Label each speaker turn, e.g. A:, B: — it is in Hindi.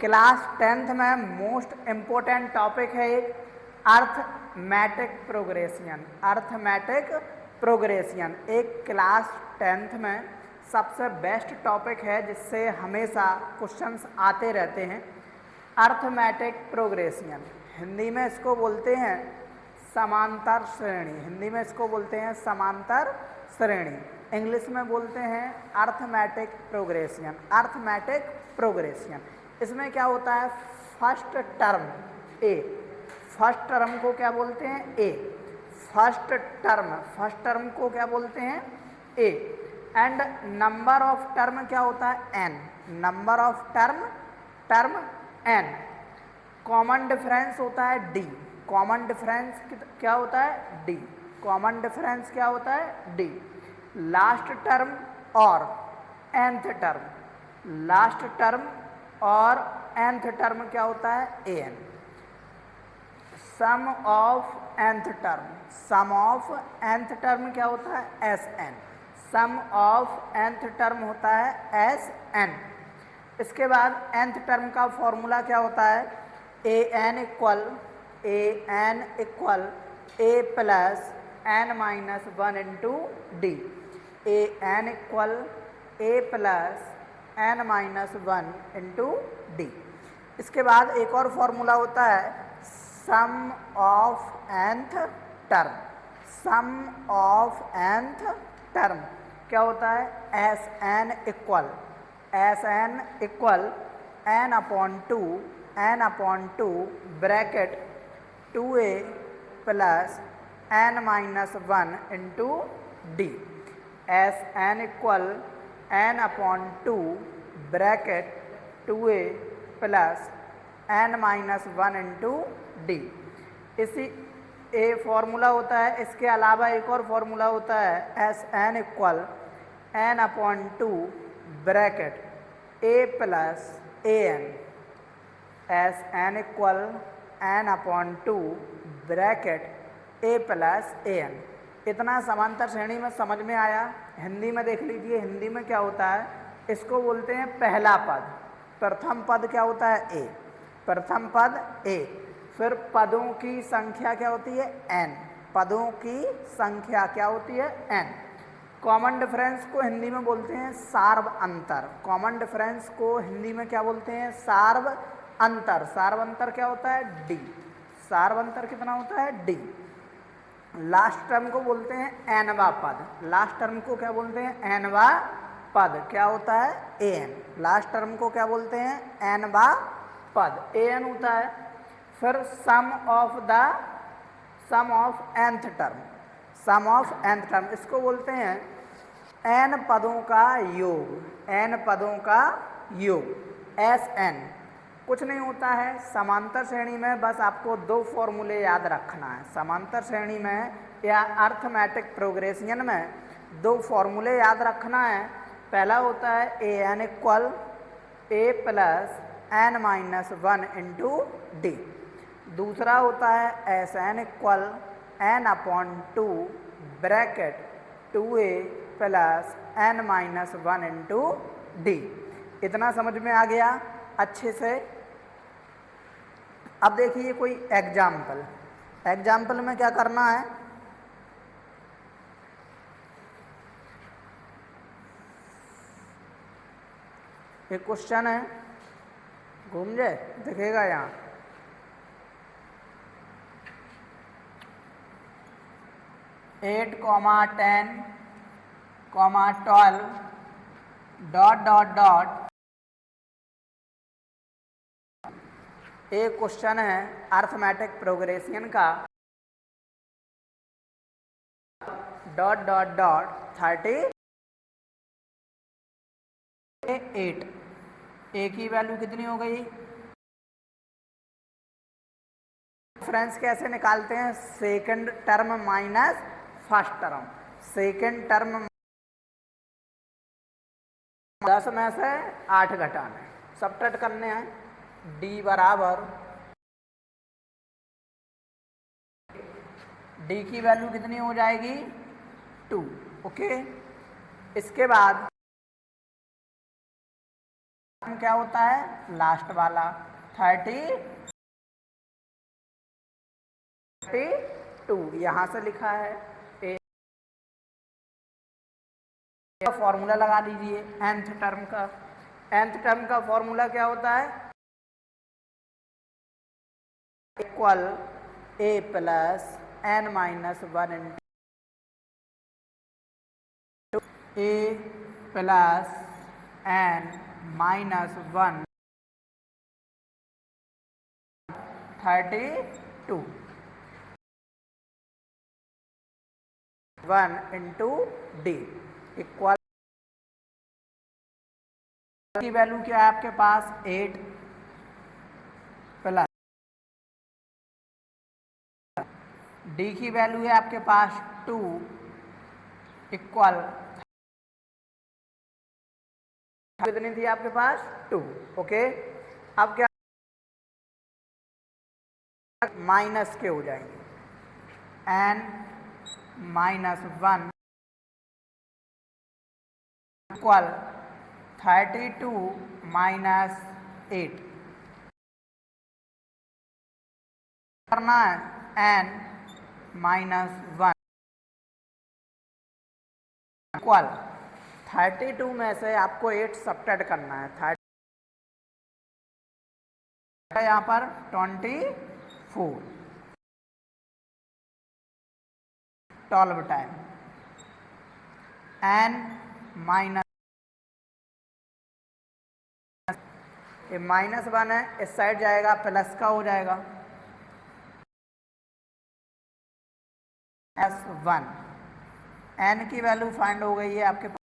A: क्लास 10th में मोस्ट इम्पोर्टेंट टॉपिक है एक अर्थमेटिक प्रोग्रेशन। अर्थमेटिक प्रोग्रेशन एक क्लास 10th में सबसे बेस्ट टॉपिक है जिससे हमेशा क्वेश्चंस आते रहते हैं। अर्थमेटिक प्रोग्रेशन हिंदी में इसको बोलते हैं समांतर श्रेणी। हिंदी में इसको बोलते हैं समांतर श्रेणी। इंग्लिश में बोलते हैं अर्थमेटिक प्रोग्रेशन। अर्थमेटिक प्रोग्रेशन इसमें क्या होता है, फर्स्ट टर्म ए, फर्स्ट टर्म को क्या बोलते हैं ए, फर्स्ट टर्म को क्या बोलते हैं A, and number of term क्या होता है N, number of term N. Common difference होता है डी, कॉमन डिफरेंस क्या होता है डी, कॉमन डिफरेंस क्या होता है डी। लास्ट टर्म और nth टर्म, लास्ट टर्म और nth टर्म क्या होता है ए N. Sum of nth term, sum of nth term क्या होता है S N, sum of nth term होता है एस एन। इसके बाद nth टर्म का फॉर्मूला क्या होता है ए n equal a plus n minus 1 into d, a n equal a plus n minus 1 into d. इसके बाद एक और फॉर्मूला होता है sum of nth term, sum of nth term क्या होता है S n equal n upon two bracket 2a plus n minus 1 into d. S n equal n upon two bracket 2a plus n minus 1 into D. इसी ए फॉर्मूला होता है। इसके अलावा एक और फॉर्मूला होता है S n equal n upon two bracket a plus a n, s n equal n upon two bracket a plus a n. इतना समांतर श्रेणी में समझ में आया। हिंदी में देख लीजिए, हिंदी में क्या होता है, इसको बोलते हैं पहला पद। प्रथम पद क्या होता है ए, प्रथम पद ए। फिर पदों की संख्या क्या होती है एन, पदों की संख्या क्या होती है एन। कॉमन डिफरेंस को हिंदी में बोलते हैं सार्व अंतर, कॉमन डिफरेंस को हिंदी में क्या बोलते हैं सार्व अंतर। सार्व अंतर क्या होता है डी, सार्व अंतर कितना होता है डी। लास्ट टर्म को बोलते हैं एनवा पद, लास्ट टर्म को क्या बोलते हैं एनवा पद, क्या होता है ए एन। लास्ट टर्म को क्या बोलते हैं एनवा पद, ए एन होता है। फिर sum of nth term, sum of nth term इसको बोलते हैं एन पदों का योग, एन पदों का योग एस एन। कुछ नहीं होता है समांतर श्रेणी में, बस आपको दो फॉर्मूले याद रखना है। समांतर श्रेणी में या अर्थमेटिक प्रोग्रेशन में दो फॉर्मूले याद रखना है। पहला होता है ए n equal a plus n minus 1 into d. दूसरा होता है S n equal n upon two bracket 2a plus n minus 1 into d. इतना समझ में आ गया अच्छे से। अब देखिए कोई एग्जाम्पल, एग्जाम्पल में क्या करना है, एक क्वेश्चन है, घूम जाए दिखेगा यहाँ। Eight 10 12 dot dot dot. एक क्वेश्चन है अर्थमेटिक प्रोग्रेशन का डॉट डॉट डॉट 38। ए की वैल्यू कितनी हो गई, डिफरेंस कैसे निकालते हैं second term minus first term. Second term 10 में से 8 घटाना है, सबट्रैक्ट करने हैं। डी बराबर डी की वैल्यू कितनी हो जाएगी 2। ओके, इसके बाद क्या होता है लास्ट वाला 32 यहाँ से लिखा है ए फॉर्मूला लगा लीजिए nth टर्म का फॉर्मूला क्या होता है equal a plus n minus 1 into a plus n minus 1 32 1 into D equal की वैल्यू क्या है आपके पास 8 प्लस डी की वैल्यू है आपके पास 2 इक्वल कितनी थी आपके पास 2 ओके। अब क्या माइनस के हो जाएंगे n माइनस 1 इक्वल 32 माइनस 8 करना है n माइनस 1 इक्वल 32 में से आपको 8 सब्ट्रैक्ट करना है 30 यहाँ पर 24 12 टाइम n माइनस ये -1 है इस साइड जाएगा प्लस का हो जाएगा S1 n की वैल्यू फाइंड हो गई है आपके पास